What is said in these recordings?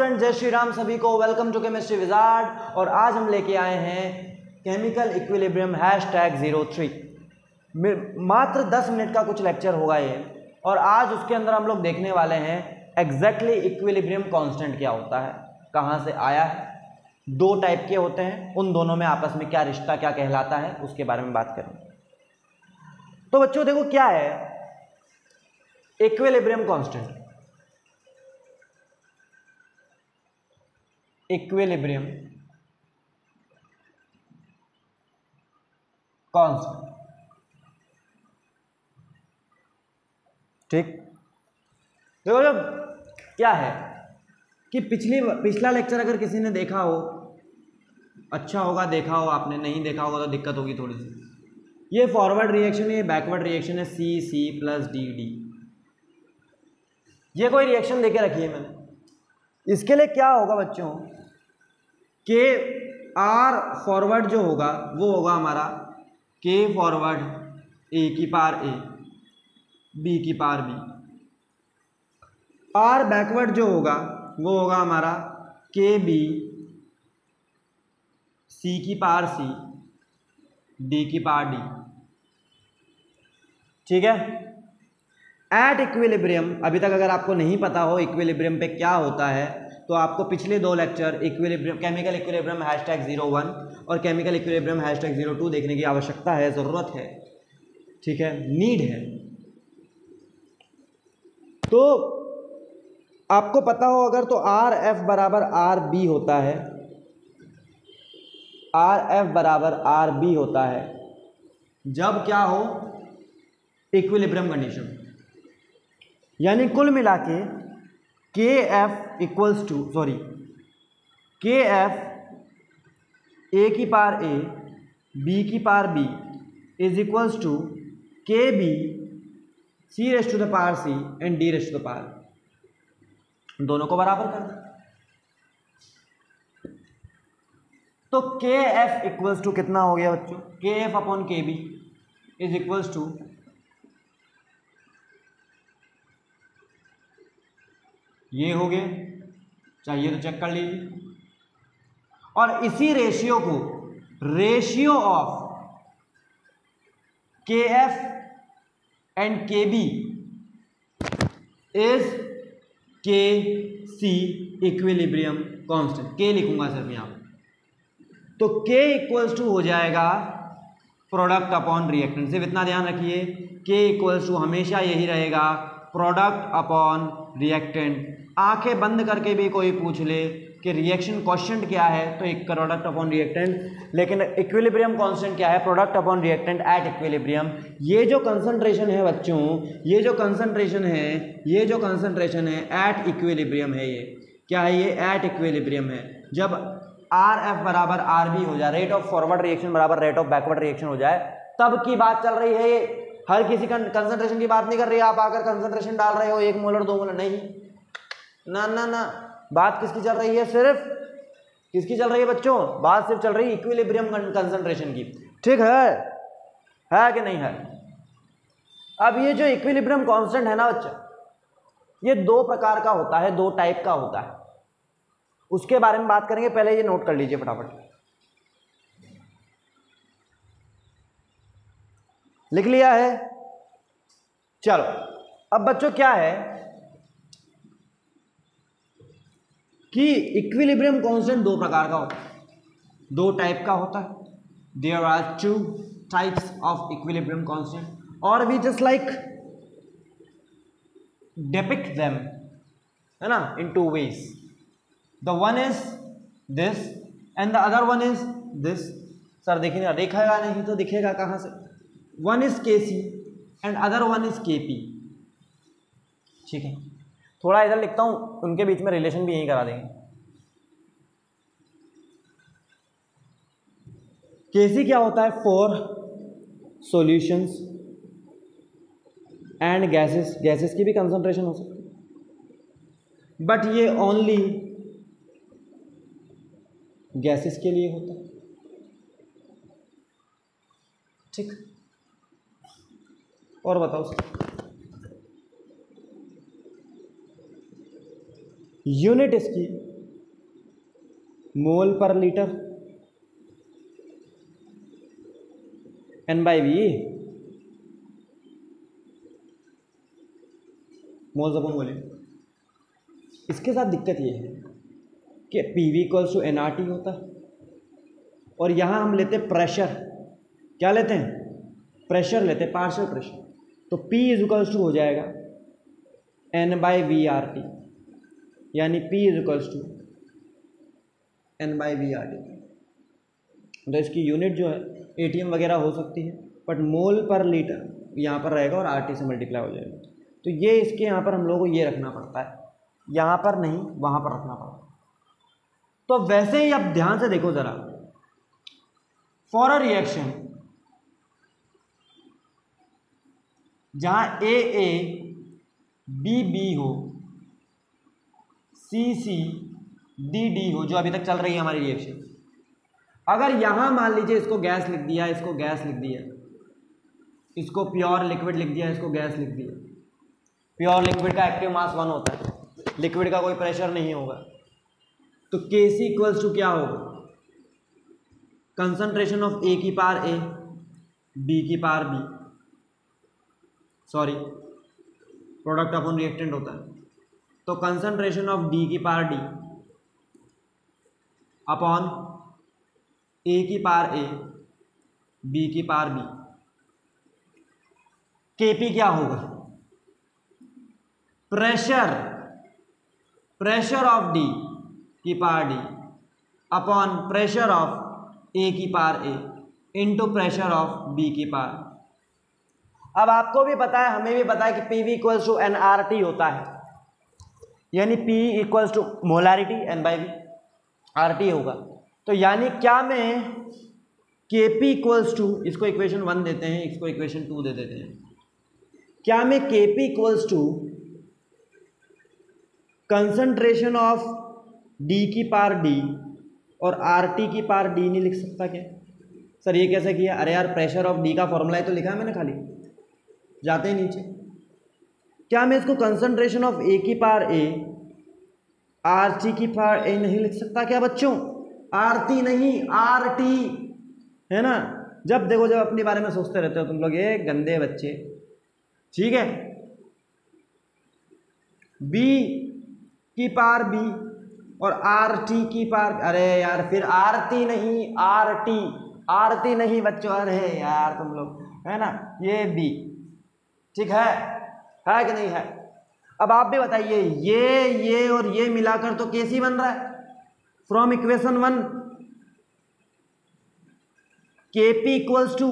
Friends, जय श्री राम सभी को। Welcome to chemistry wizard. और आज हम लेके आए हैं केमिकल इक्विलिब्रियम #03। मात्र 10 मिनट का कुछ लेक्चर होगा ये, और आज उसके अंदर हम लोग देखने वाले हैं एग्जैक्टली इक्विलिब्रियम कांस्टेंट क्या होता है, कहाँ से आया है, दो टाइप के होते हैं, उन दोनों में आपस में क्या रिश्ता क्या कहलाता है, उसके बारे में बात करेंगे। तो बच्चों देखो क्या है इक्विलिब्रियम कांस्टेंट। इक्विलिब्रियम कांस्टेंट, ठीक। देखो जब क्या है कि पिछला लेक्चर अगर किसी ने देखा हो, अच्छा होगा, देखा हो आपने, नहीं देखा होगा तो दिक्कत होगी थोड़ी सी। ये फॉरवर्ड रिएक्शन है, ये बैकवर्ड रिएक्शन है, C प्लस D। ये कोई रिएक्शन देके रखी है मैंने। इसके लिए क्या होगा बच्चों कि R फॉरवर्ड जो होगा वो होगा हमारा K फॉरवर्ड A की पावर A, B की पावर B। R बैकवर्ड जो होगा वो होगा हमारा KB C की पावर C, D की पावर D, ठीक है। एट इक्विलिब्रियम, अभी तक अगर आपको नहीं पता हो इक्विलिब्रियम पे क्या होता है, तो आपको पिछले दो लेक्चर इक्विलिब्रियम, केमिकल इक्विलिब्रियम #01 और केमिकल इक्विलिब्रियम #02 देखने की आवश्यकता है, ज़रूरत है, ठीक है, नीड है। तो आपको पता हो अगर तो RF बराबर RB होता है, RF बराबर RB होता है जब क्या हो इक्विलिब्रियम कंडीशन, यानी कुल मिला के KF equals to KF A की पावर A, B की power B is equals to KB C raise to the power C and D raise to the power, दोनों को बराबर कर दो। तो KF इक्वल्स टू कितना हो गया बच्चों, KF upon KB is equals to ये हो गए, चाहिए तो चेक कर लीजिए। और इसी रेशियो को ratio of KF and KB is KC equilibrium constant. K लिखूंगा सिर्फ यहां, तो K इक्वल्स टू हो जाएगा प्रोडक्ट अपॉन रिएक्टेंट। सिर्फ इतना ध्यान रखिए, K इक्वल्स टू हमेशा यही रहेगा प्रोडक्ट अपॉन रिएक्टेंट। आंखें बंद करके भी कोई पूछ ले कि रिएक्शन क्वेश्चन क्या है, तो एक प्रोडक्ट अपॉन रिएक्टेंट, लेकिन इक्विलिब्रियम कांस्टेंट क्या है, product upon reactant at equilibrium. ये जो कंसंट्रेशन है बच्चों, ये जो कंसंट्रेशन है एट इक्विलिब्रियम है। ये क्या है, ये एट इक्विलिब्रियम है। जब RF बराबर RB हो जाए, रेट ऑफ फॉरवर्ड रिएक्शन बराबर रेट ऑफ बैकवर्ड रिएक्शन हो जाए, तब की बात चल रही है। ये हर किसी कंसंट्रेशन की बात नहीं कर रही है। आप आकर कंसंट्रेशन डाल रहे हो 1 मोलर 2 मोलर, नहीं, ना ना ना, बात किसकी चल रही है, सिर्फ किसकी चल रही है बच्चों, बात सिर्फ चल रही है इक्विलिब्रियम कंसंट्रेशन की, ठीक है कि नहीं है। अब ये जो इक्विलिब्रियम कांस्टेंट है ना बच्चा, ये 2 प्रकार का होता है, 2 टाइप का होता है, उसके बारे में बात करेंगे। पहले ये नोट कर लीजिए फटाफट, लिख लिया है। चलो अब बच्चों क्या है कि इक्विलिब्रियम कांस्टेंट 2 प्रकार का होता है, 2 टाइप का होता है। There are 2 types of equilibrium constant, और we just like depict them, है ना, in 2 ways. The one is this and the other one is this. Sir देखिए, देखेगा नहीं तो दिखेगा कहाँ से। One is KC and other one is KP, ठीक है। थोड़ा इधर लिखता हूं, उनके बीच में रिलेशन भी यही करा देंगे। KC क्या होता है, for solutions and gases. Gases की भी कंसंट्रेशन हो सकती है, बट ये ओनली गैसेस के लिए होता है, ठीक। और बताओ, यूनिट इसकी मोल पर litre N/V, moles upon volume. इसके साथ दिक्कत ये है कि PV इक्वल्स टू NRT होता है, और यहाँ हम लेते हैं प्रेशर। क्या लेते हैं? प्रेशर लेते हैं, पार्शियल प्रेशर। तो P इज इक्वल्स टू हो जाएगा N/VRT, यानी P is equals to N/VRT। तो इसकी यूनिट जो है ATM वगैरह हो सकती है, बट मोल पर लीटर यहाँ पर रहेगा और RT से मल्टीप्लाई हो जाएगा। तो ये इसके यहाँ पर हम लोगों को ये रखना पड़ता है, यहाँ पर नहीं वहाँ पर रखना पड़ता है। तो वैसे ही अब ध्यान से देखो ज़रा, फॉर अ रिएक्शन जहाँ AA BB हो, CC DD हो, जो अभी तक चल रही है हमारी रिएक्शन, अगर यहाँ मान लीजिए इसको गैस लिख दिया, इसको गैस लिख दिया, इसको प्योर लिक्विड लिख दिया, इसको गैस लिख दिया। प्योर लिक्विड का एक्टिव मास 1 होता है, लिक्विड का कोई प्रेशर नहीं होगा, तो Kc इक्वल्स टू क्या होगा? कंसंट्रेशन ऑफ A की पावर A, B की power B, sorry product upon reactant होता है, तो कंसंट्रेशन ऑफ D की पावर D अपॉन A की पावर A, B की पावर B। Kp क्या होगा? प्रेशर ऑफ D की power D upon pressure of A की power A into pressure of B की पावर। अब आपको भी पता है, हमें भी पता है कि PV इक्वल्स टू NRT होता है, यानी P equals to molarity N/V, RT होगा। तो यानी क्या मैं Kp इक्वल्स टू, इसको इक्वेशन 1 देते हैं, इसको इक्वेशन 2 दे देते हैं, क्या मैं Kp equals to concentration of D की पावर D और RT की पावर D नहीं लिख सकता क्या? सर ये कैसे किया? अरे यार प्रेशर ऑफ D का फॉर्मूला ही तो लिखा है मैंने, खाली जाते ही नीचे। क्या मैं इसको कंसंट्रेशन ऑफ A की पावर A RT की पावर A नहीं लिख सकता क्या बच्चों? RT नहीं, RT है ना। जब देखो, जब अपने बारे में सोचते रहते हो तुम लोग, ये गंदे बच्चे, ठीक है। B की पावर B और RT की पावर, अरे यार फिर RT नहीं, RT नहीं बच्चों, अरे यार तुम लोग, है ना, ये B, ठीक है कि नहीं है? अब आप भी बताइए, ये और ये मिलाकर तो Kc बन रहा है from equation 1। Kp equals to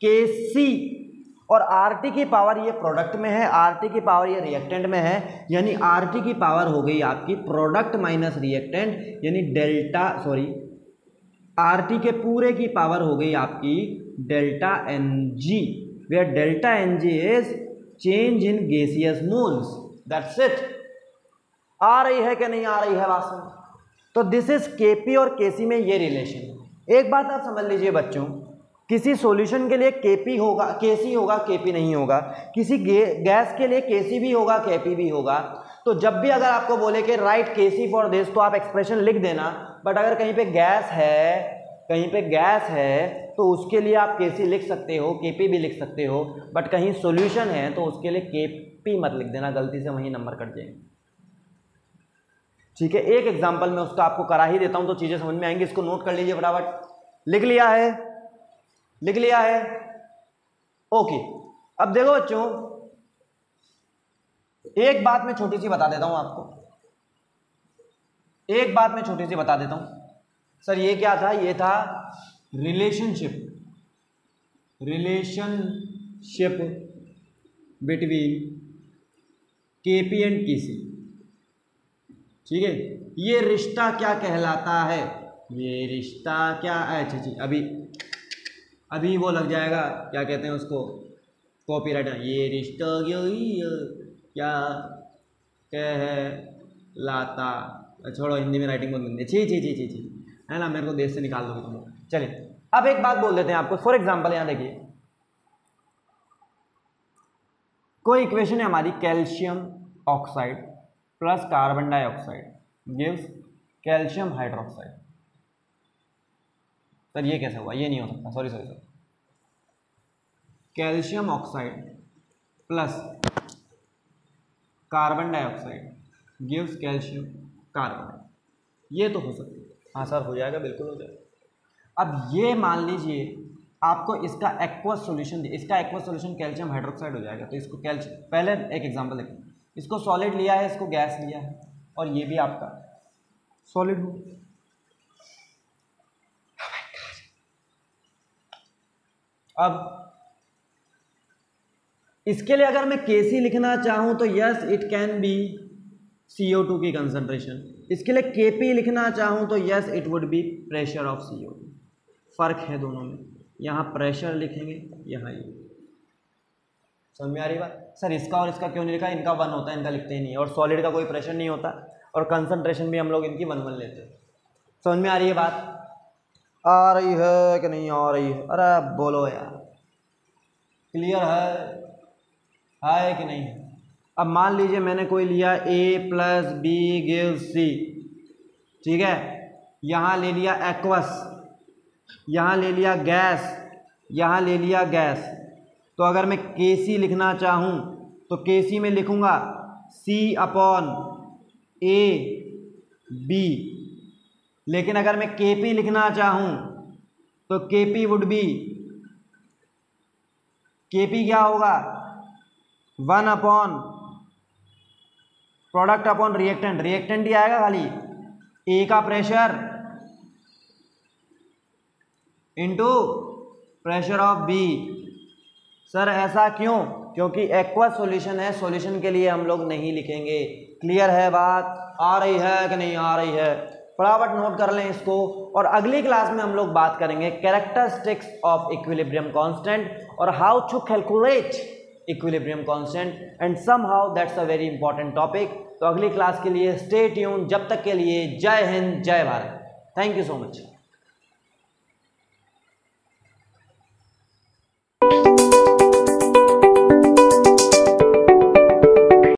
Kc और RT की पावर ये प्रोडक्ट में है, RT की पावर ये रिएक्टेंट में है, यानी RT की पावर हो गई आपकी प्रोडक्ट माइनस रिएक्टेंट, यानी डेल्टा, सॉरी RT के पूरे की पावर हो गई आपकी delta Ng, where delta Ng is change in gaseous moles. That's it. आ रही है कि नहीं आ रही है बात समझ? तो दिस इज Kp और Kc में ये रिलेशन। एक बात आप समझ लीजिए बच्चों, किसी सॉल्यूशन के लिए Kp होगा, Kc होगा, Kp नहीं होगा। किसी गैस के लिए Kc भी होगा, Kp भी होगा। तो जब भी अगर आपको बोले कि राइट Kc फॉर दिस, तो आप एक्सप्रेशन लिख देना। बट अगर कहीं पे गैस है, तो उसके लिए आप Kc लिख सकते हो, Kp भी लिख सकते हो। बट कहीं सॉल्यूशन है तो उसके लिए Kp मत लिख देना, गलती से वहीं नंबर कट जाएंगे। ठीक है, एक एग्जांपल में उसका आपको करा ही देता हूं तो चीजें समझ में आएंगी। इसको नोट कर लीजिए फटाफट। लिख लिया है? ओके। अब देखो बच्चों, एक बात मैं छोटी सी बता देता हूं आपको, सर ये क्या था? ये था relationship between Kp and Kc। ठीक है, ये रिश्ता क्या कहलाता है? ये रिश्ता क्या, अच्छा जी, अभी वो लग जाएगा, क्या कहते हैं उसको, कॉपीराइट। ये रिश्ता क्या कहलाता, छोड़ो, हिंदी में राइटिंग बहुत गंदी है, छी है ना, मेरे को देश से निकाल दोगे तुम लोग। चलिए अब एक बात बोल देते हैं आपको। फॉर एग्जांपल यहाँ देखिए, कोई इक्वेशन है हमारी, calcium oxide plus carbon dioxide gives calcium hydroxide. Sir ये कैसे हुआ, ये नहीं हो सकता, sorry sorry sir. Calcium oxide plus carbon dioxide gives calcium carbonate, ये तो हो सकता है। हाँ सर हो जाएगा, बिल्कुल हो जाएगा। अब ये मान लीजिए आपको इसका एक्वस सॉल्यूशन, इसका एक्वस सॉल्यूशन कैल्शियम हाइड्रोक्साइड हो जाएगा, तो इसको कैल्शियम, पहले एक एग्जांपल देखो, इसको सॉलिड लिया है, इसको गैस लिया है, और ये भी आपका सॉलिड हो। अब इसके लिए अगर मैं Kc लिखना चाहूं तो yes it can be CO2 की कंसंट्रेशन, इसके लिए Kp लिखना चाहूं तो yes it would be pressure of CO2। फर्क है दोनों में, यहाँ प्रेशर लिखेंगे, यहाँ ये। समझ में आ रही बात? सर इसका और इसका क्यों नहीं लिखा, इनका 1 होता है, इनका लिखते ही नहीं है, और सॉलिड का कोई प्रेशर नहीं होता, और कंसंट्रेशन भी हम लोग इनकी 1 लेते हैं। समझ में आ रही है बात? आ रही है कि नहीं आ रही है? अरे बोलो यार, क्लियर है कि नहीं? अब मान लीजिए मैंने कोई लिया A + B गिव्स C, ठीक है, यहाँ ले लिया एक्वस, यहाँ ले लिया गैस, यहाँ ले लिया गैस। तो अगर मैं Kc लिखना चाहूँ तो Kc में लिखूँगा C/AB, लेकिन अगर मैं Kp लिखना चाहूँ तो Kp वुड बी, Kp क्या होगा, 1 प्रोडक्ट अपॉन रिएक्टेंट, रिएक्टेंट ही आएगा खाली, A का pressure into pressure of B। Sir ऐसा क्यों? क्योंकि एक्वा सॉल्यूशन है, सॉल्यूशन के लिए हम लोग नहीं लिखेंगे। क्लियर है बात? आ रही है कि नहीं आ रही है? फटाफट नोट कर लें इसको, और अगली क्लास में हम लोग बात करेंगे कैरेक्टरिस्टिक्स ऑफ इक्विलिब्रियम कांस्टेंट और how to calculate equilibrium constant, and somehow that's a very important topic. तो अगली क्लास के लिए स्टे ट्यून। जब तक के लिए जय हिंद, जय Bharat. Thank you so much.